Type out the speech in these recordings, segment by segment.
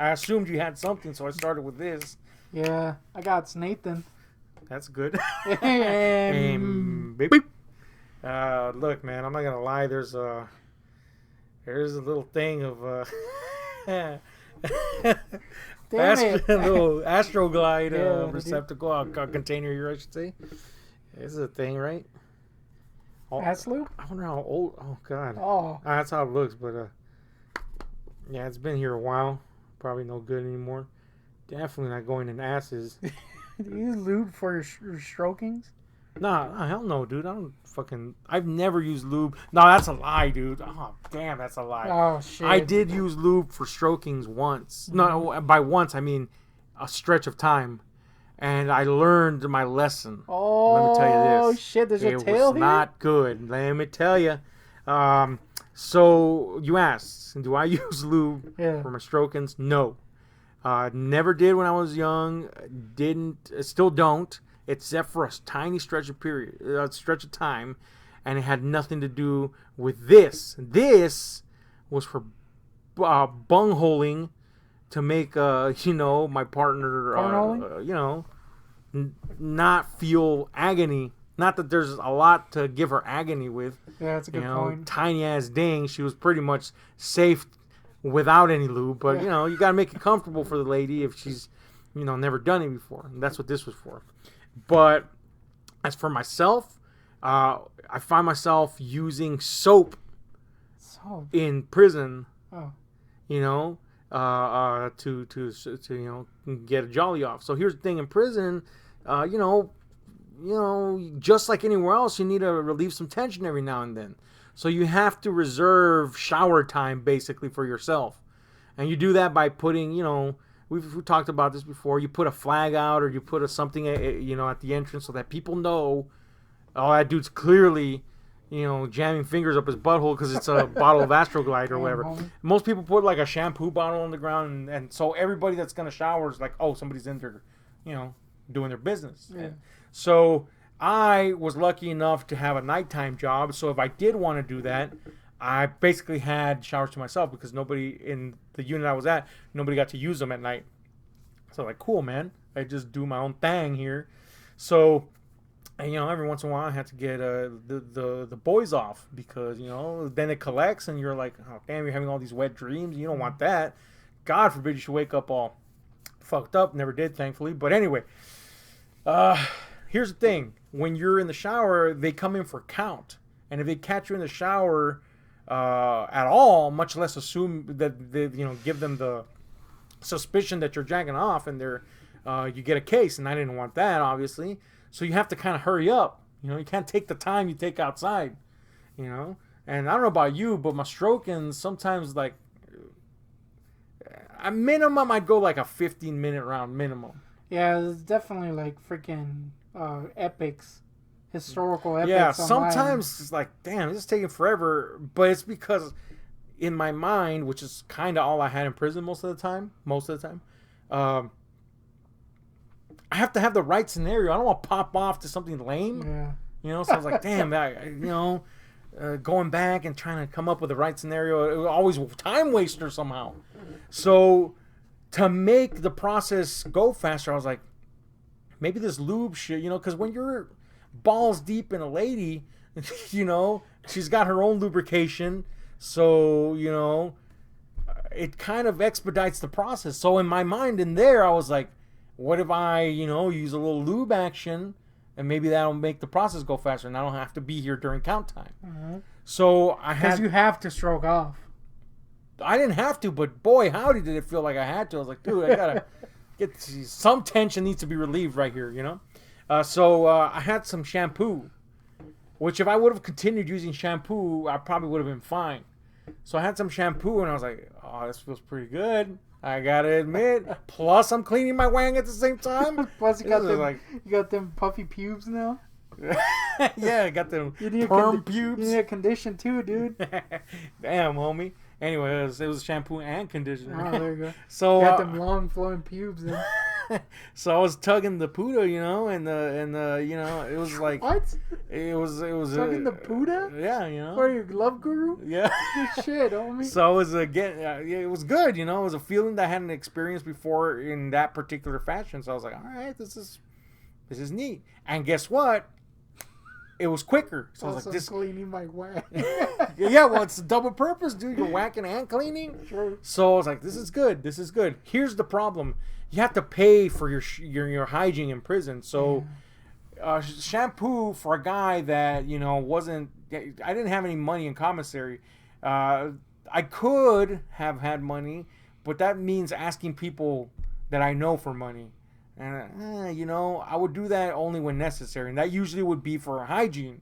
I assumed you had something, so I started with this. Yeah, I got Nathan. That's good. Beep. Beep. Look, man, I'm not gonna lie. There's a little thing of little Astroglide receptacle, container here, I should say. This is a thing, right? Aslu? I wonder how old. Oh God. Oh. That's how it looks, but yeah, it's been here a while. Probably no good anymore. Definitely not going in asses. Do you use lube for your strokings? Nah, hell no, dude. I've never used lube. No, that's a lie, dude. Oh, damn, that's a lie. Oh, shit. I did use lube for strokings once. Mm-hmm. No, by once, I mean a stretch of time. And I learned my lesson. Oh, let me tell you this. Oh, shit, there's a tail here? It was not good. Let me tell you. So, you asked, do I use lube for my strokings? No. Never did when I was young. Still don't. Except for a tiny stretch of time, and it had nothing to do with this. This was for bungholing to make my partner not feel agony. Not that there's a lot to give her agony with. Yeah, that's a good point. Tiny ass ding. She was pretty much safe without any lube, but you gotta make it comfortable for the lady if she's never done it before, and that's what this was for. But as for myself, I find myself using soap in prison. Oh. To get a jolly off. So here's the thing: in prison, just like anywhere else, you need to relieve some tension every now and then. So you have to reserve shower time basically for yourself, and you do that by putting, We've talked about this before. You put a flag out, or you put something, at the entrance, so that people know, oh, that dude's clearly, jamming fingers up his butthole because it's a bottle of Astroglide or whatever. Most people put like a shampoo bottle on the ground, and so everybody that's gonna shower is like, oh, somebody's in there, doing their business. Yeah. So I was lucky enough to have a nighttime job, so if I did want to do that, I basically had showers to myself because nobody in the unit I was at, nobody got to use them at night. So like, cool, man. I just do my own thing here. So, and, every once in a while I had to get the boys off because, then it collects and you're like, oh, damn, you're having all these wet dreams. You don't want that. God forbid you should wake up all fucked up. Never did, thankfully. But anyway, here's the thing. When you're in the shower, they come in for count. And if they catch you in the shower at all, much less assume that they, give them the suspicion that you're jacking off, and you get a case. And I didn't want that, obviously. So you have to kind of hurry up. You can't take the time you take outside. And I don't know about you, but my strokings sometimes, like, a minimum, I'd go like a 15-minute round minimum. Yeah, it's definitely like freaking epics. Historical epics. Yeah, sometimes it's like, damn, this is taking forever. But it's because in my mind, which is kind of all I had in prison most of the time, I have to have the right scenario. I don't want to pop off to something lame. Yeah. So I was like, damn, going back and trying to come up with the right scenario, it was always time waster somehow. So to make the process go faster, I was like, maybe this lube shit, because when you're balls deep in a lady, she's got her own lubrication, so it kind of expedites the process. So in my mind in there, I was like, what if I use a little lube action, and maybe that'll make the process go faster, and I don't have to be here during count time. Mm-hmm. So because you have to stroke off. I didn't have to, but boy, howdy did it feel like I had to. I was like, dude, I gotta get some tension needs to be relieved right here, So I had some shampoo, which if I would have continued using shampoo, I probably would have been fine. So I had some shampoo, and I was like, oh, this feels pretty good. I gotta admit. Plus, I'm cleaning my wang at the same time. Plus, you got them puffy pubes now. Yeah, I got them perm pubes. You need a condition too, dude. Damn, homie. Anyway, it was shampoo and conditioner. Oh, there you go. So you got them long flowing pubes then. So I was tugging the Buddha, and you know, it was like What? it was Tugging the Buddha? Yeah, you know. What are you, love guru? Yeah. Good shit, homie. So it was it was good, you know. It was a feeling that I hadn't experienced before in that particular fashion. So I was like, all right, this is neat. And guess what? It was quicker. So I was Also like, this. cleaning my whack. Yeah, well, it's a double purpose, dude. You're whacking and cleaning. Sure. So I was like, this is good. This is good. Here's the problem: you have to pay for your hygiene in prison. So, shampoo for a guy that wasn't. I didn't have any money in commissary. I could have had money, but that means asking people that I know for money. And, I would do that only when necessary. And that usually would be for hygiene,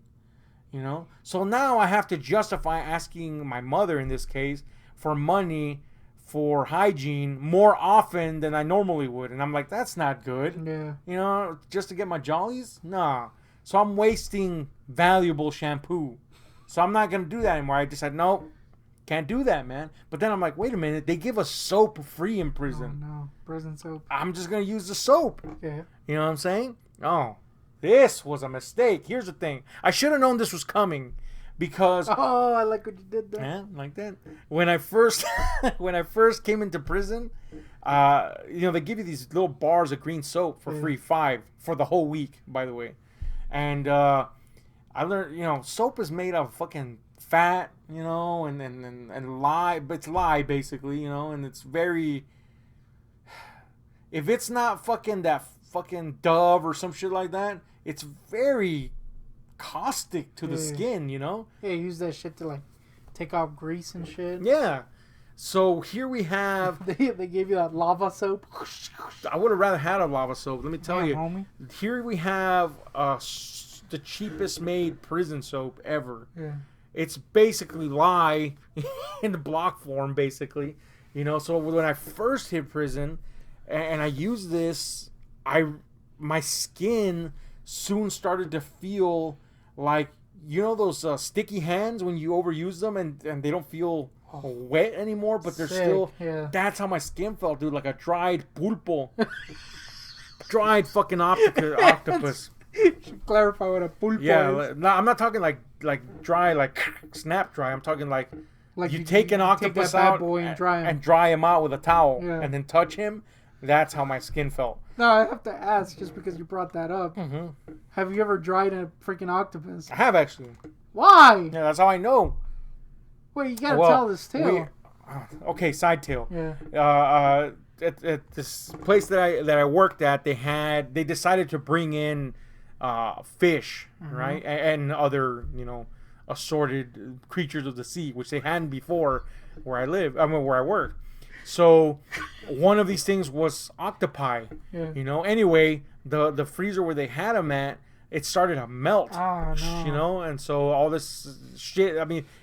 So now I have to justify asking my mother, in this case, for money for hygiene more often than I normally would. And I'm like, that's not good. Yeah. Just to get my jollies? Nah. So I'm wasting valuable shampoo. So I'm not going to do that anymore. I decided, no, can't do that, man. But then I'm like, wait a minute. They give us soap free in prison. Oh, no. Prison soap. I'm just going to use the soap. Yeah. You know what I'm saying? Oh, this was a mistake. Here's the thing. I should have known this was coming because... Oh, I like what you did there. Yeah, like that. When I first came into prison, they give you these little bars of green soap for free, 5 for the whole week, by the way. And I learned, soap is made of fucking fat, and lye, but it's lye basically, and it's very... If it's not fucking that fucking Dove or some shit like that, it's very caustic to the skin, Yeah, use that shit to like take off grease and shit. Yeah. So here we have... They gave you that lava soap. I would have rather had a lava soap. Let me tell you. Homie. Here we have the cheapest made prison soap ever. Yeah. It's basically lye in the block form, basically. So when I first hit prison and I used this, my skin soon started to feel like, those sticky hands when you overuse them and they don't feel wet anymore, but they're still... Yeah. That's how my skin felt, dude, like a dried pulpo. Dried fucking octopus. Should clarify what a pulpo is. Yeah, no, I'm not talking like dry, like snap dry. I'm talking like you take an octopus out and dry him out with a towel and then touch him. That's how my skin felt. No, I have to ask, just because you brought that up. Mm-hmm. Have you ever dried a freaking octopus? I have, actually. Why? Yeah, that's how I know. Wait, you gotta tell this tale. Okay, side tale. Yeah. At this place that I worked at, they decided to bring in fish, right, and other assorted creatures of the sea, which they hadn't before where I work. So one of these things was octopi. Yeah. Anyway, the freezer where they had them at, it started to melt. Oh, no. And so all this shit,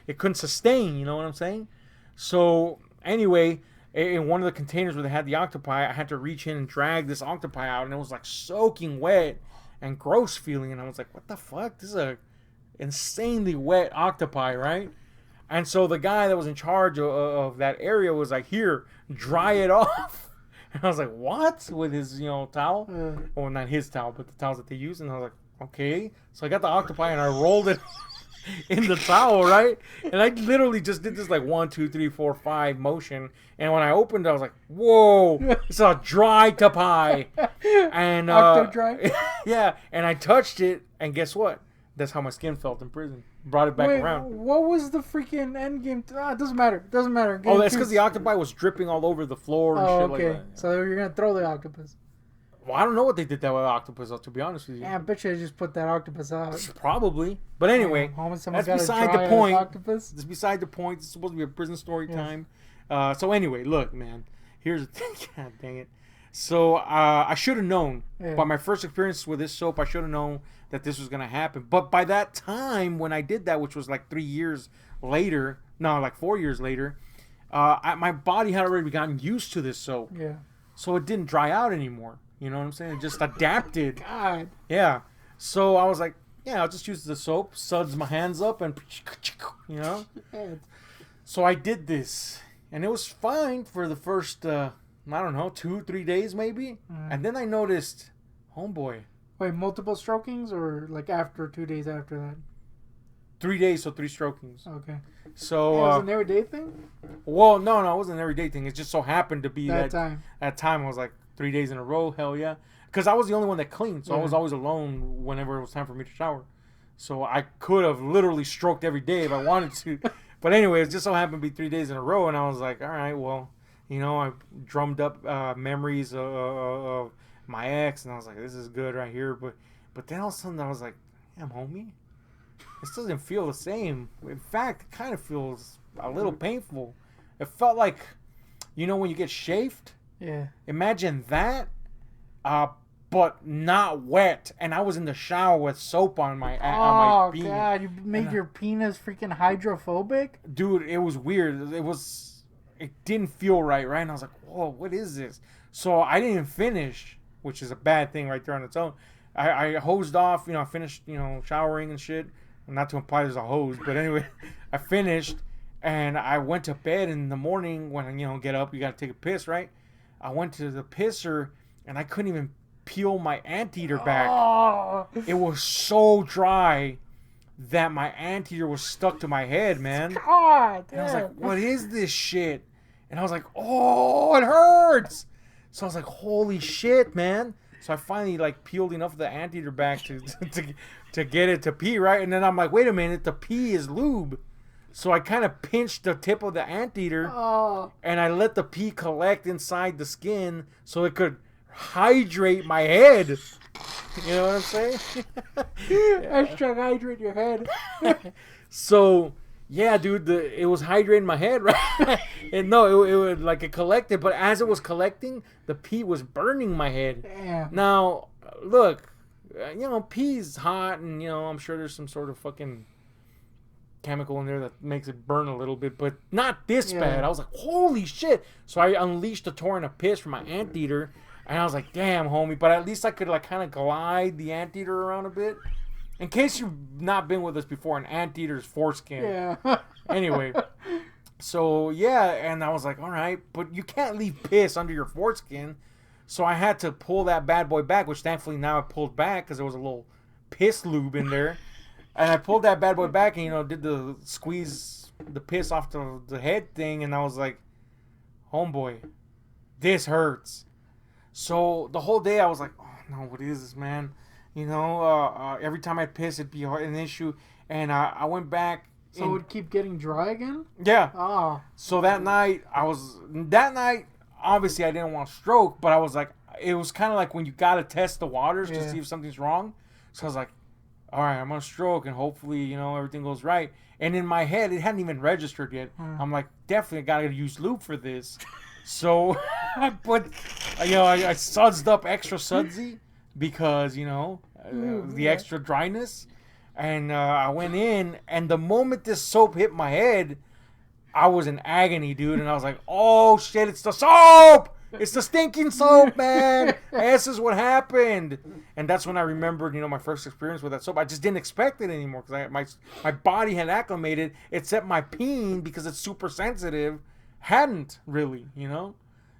it couldn't sustain, you know what I'm saying? So anyway, in one of the containers where they had the octopi, I had to reach in and drag this octopi out, and it was like soaking wet and gross feeling, and I was like, what the fuck? This is a insanely wet octopi, right? And so the guy that was in charge of that area was like, here, dry it off. And I was like, what? With his, towel? Well, not his towel, but the towels that they use. And I was like, okay. So I got the octopi and I rolled it in the towel, right? And I literally just did this like 1, 2, 3, 4, 5 motion. And when I opened it, I was like, whoa, it's a dry topi. And Octo-dry? Yeah. And I touched it, and guess what? That's how my skin felt in prison. Brought it back around. What was the freaking end game? It doesn't matter. Oh, that's because the octopi was dripping all over the floor and shit like that. So you're going to throw the octopus. Well, I don't know what they did that with the octopus, to be honest with you. Yeah, I bet you they just put that octopus out. Probably. But anyway, that's beside the point. Octopus. It's beside the point. It's supposed to be a prison story time. So anyway, look, man. Here's the thing. God dang it. So I should have known. By my first experience with this soap, I should have known that this was going to happen. But by that time, when I did that, which was like 3 years later, no, like 4 years later, my body had already gotten used to this soap. Yeah. So it didn't dry out anymore. You know what I'm saying? It just adapted. God. Yeah. So I was like, yeah, I'll just use the soap, suds my hands up, and, So I did this. And it was fine for the first I don't know, 2-3 days maybe. And then I noticed, homeboy. Wait, multiple strokings or like after 2 days after that? 3 days, so 3 strokings. Okay. So it was an everyday thing? Well, no, it wasn't an everyday thing. It just so happened to be that time. That time I was like 3 days in a row, hell yeah. Because I was the only one that cleaned, so I was always alone whenever it was time for me to shower. So I could have literally stroked every day if I wanted to. But anyway, it just so happened to be 3 days in a row, and I was like, all right, well, you know, I drummed up memories of my ex, and I was like, this is good right here. But then all of a sudden I was like, damn, homie, this doesn't feel the same. In fact, it kind of feels a little painful. It felt like, you know, when you get shaved? Yeah. Imagine that, but not wet. And I was in the shower with soap on my penis. Oh, God. You made your penis freaking hydrophobic? Dude, it was weird. It didn't feel right? And I was like, whoa, what is this? So I didn't finish, which is a bad thing right there on its own. I hosed off, you know, I finished, you know, showering and shit. Not to imply there's a hose, but anyway, I finished and I went to bed in the morning when, you know, get up, you got to take a piss, right? I went to the pisser and I couldn't even peel my anteater back. Oh. It was so dry that my anteater was stuck to my head, man. God, and I was like, what is this shit? And I was like, oh, it hurts. So I was like, holy shit, man. So I finally like peeled enough of the anteater back to get it to pee, right? And then I'm like, wait a minute, the pee is lube. So I kind of pinched the tip of the anteater and I let the pee collect inside the skin so it could hydrate my head. You know what I'm saying? Extra hydrate your head. So yeah, dude, it was hydrating my head, right? And no, it would like it collected, but as it was collecting, the pee was burning my head. Damn. Now, look, you know, pee's hot, and you know, I'm sure there's some sort of fucking chemical in there that makes it burn a little bit, but not this bad. I was like, holy shit! So I unleashed a torrent of piss from my anteater, and I was like, damn, homie. But at least I could like kind of glide the anteater around a bit. In case you've not been with us before, an anteater's foreskin. Yeah. Anyway, so yeah, and I was like, all right, but you can't leave piss under your foreskin. So I had to pull that bad boy back, which thankfully now I pulled back because there was a little piss lube in there. And I pulled that bad boy back and, you know, did the squeeze the piss off the head thing. And I was like, homeboy, this hurts. So the whole day I was like, oh no, what is this, man? You know, every time I piss, it'd be an issue. And I went back. So it would keep getting dry again? Yeah. Oh. So that night, obviously I didn't want to stroke, but I was like, it was kind of like when you got to test the waters to see if something's wrong. So I was like, all right, I'm going to stroke and hopefully, you know, everything goes right. And in my head, it hadn't even registered yet. I'm like, definitely got to use lube for this. So I put, you know, I sudsed up extra sudsy because, you know, the extra dryness. And I went in, and the moment this soap hit my head, I was in agony, dude. And I was like, oh, shit, it's the soap! It's the stinking soap, man! This is what happened. And that's when I remembered, you know, my first experience with that soap. I just didn't expect it anymore because my body had acclimated, except my peen, because it's super sensitive, hadn't really, you know?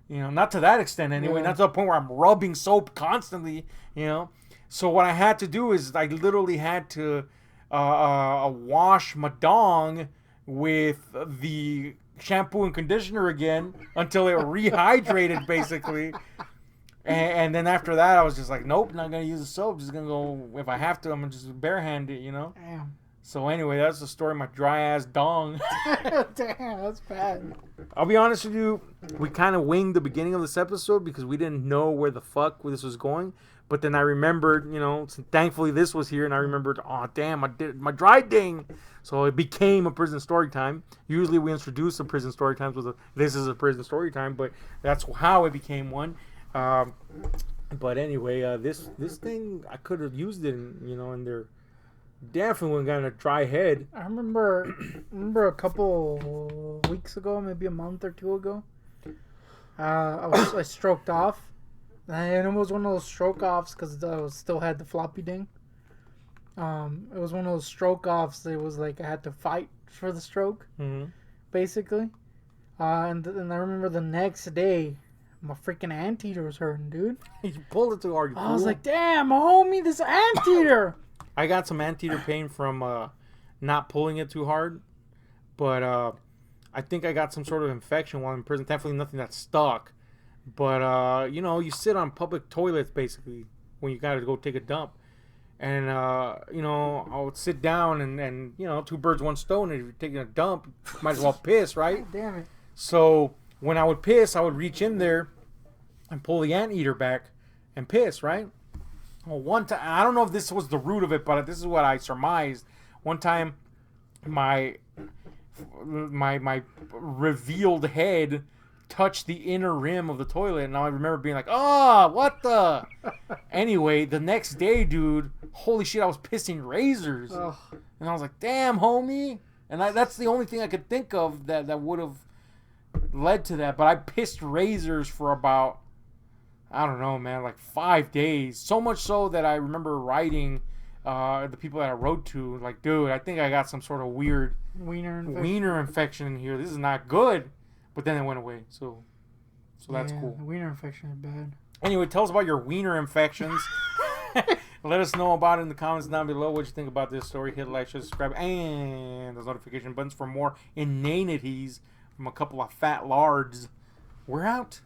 You know, not to that extent anyway. Not to the point where I'm rubbing soap constantly, you know? So what I had to do is I literally had to wash my dong with the shampoo and conditioner again until it rehydrated, basically. And then after that, I was just like, nope, not going to use the soap. Just going to go, if I have to, I'm going to just barehand it, you know? Damn. So anyway, that's the story of my dry-ass dong. Damn, that's bad. I'll be honest with you, we kind of winged the beginning of this episode because we didn't know where the fuck this was going. But then I remembered, you know, thankfully this was here, and I remembered, oh, damn, I did my dry ding. So it became a prison story time. Usually we introduce the prison story times with this is a prison story time, but that's how it became one. But anyway, this thing, I could have used it, in there. Definitely got a dry head. I remember a couple weeks ago, maybe a month or two ago, I stroked off. And it was one of those stroke offs because I still had the floppy ding. It was one of those stroke offs. It was like I had to fight for the stroke, basically. And I remember the next day, My freaking anteater was hurting, dude. You pulled it too hard. You I was fool. like, damn, homie, this anteater. I got some anteater pain from not pulling it too hard, but I think I got some sort of infection while in prison. Definitely nothing that stuck, but you know, you sit on public toilets basically when you gotta go take a dump, and you know, I would sit down and you know, two birds, one stone. And if you're taking a dump, you might as well piss, right? Damn it. So when I would piss, I would reach in there and pull the anteater back and piss, right? Well, one time, I don't know if this was the root of it, but this is what I surmised. One time, my revealed head touched the inner rim of the toilet, and I remember being like, "Oh, what the?" Anyway, the next day, dude, holy shit, I was pissing razors, Ugh. and I was like, "Damn, homie!" And that's the only thing I could think of that would have led to that. But I pissed razors for about, I don't know, man, like 5 days. So much so that I remember writing the people that I wrote to, like, dude, I think I got some sort of weird wiener infection in here. This is not good. But then it went away, so that's cool. The wiener infection is bad. Anyway, tell us about your wiener infections. Let us know about it in the comments down below. What you think about this story. Hit like, share, subscribe, and those notification buttons for more inanities from a couple of fat lards. We're out.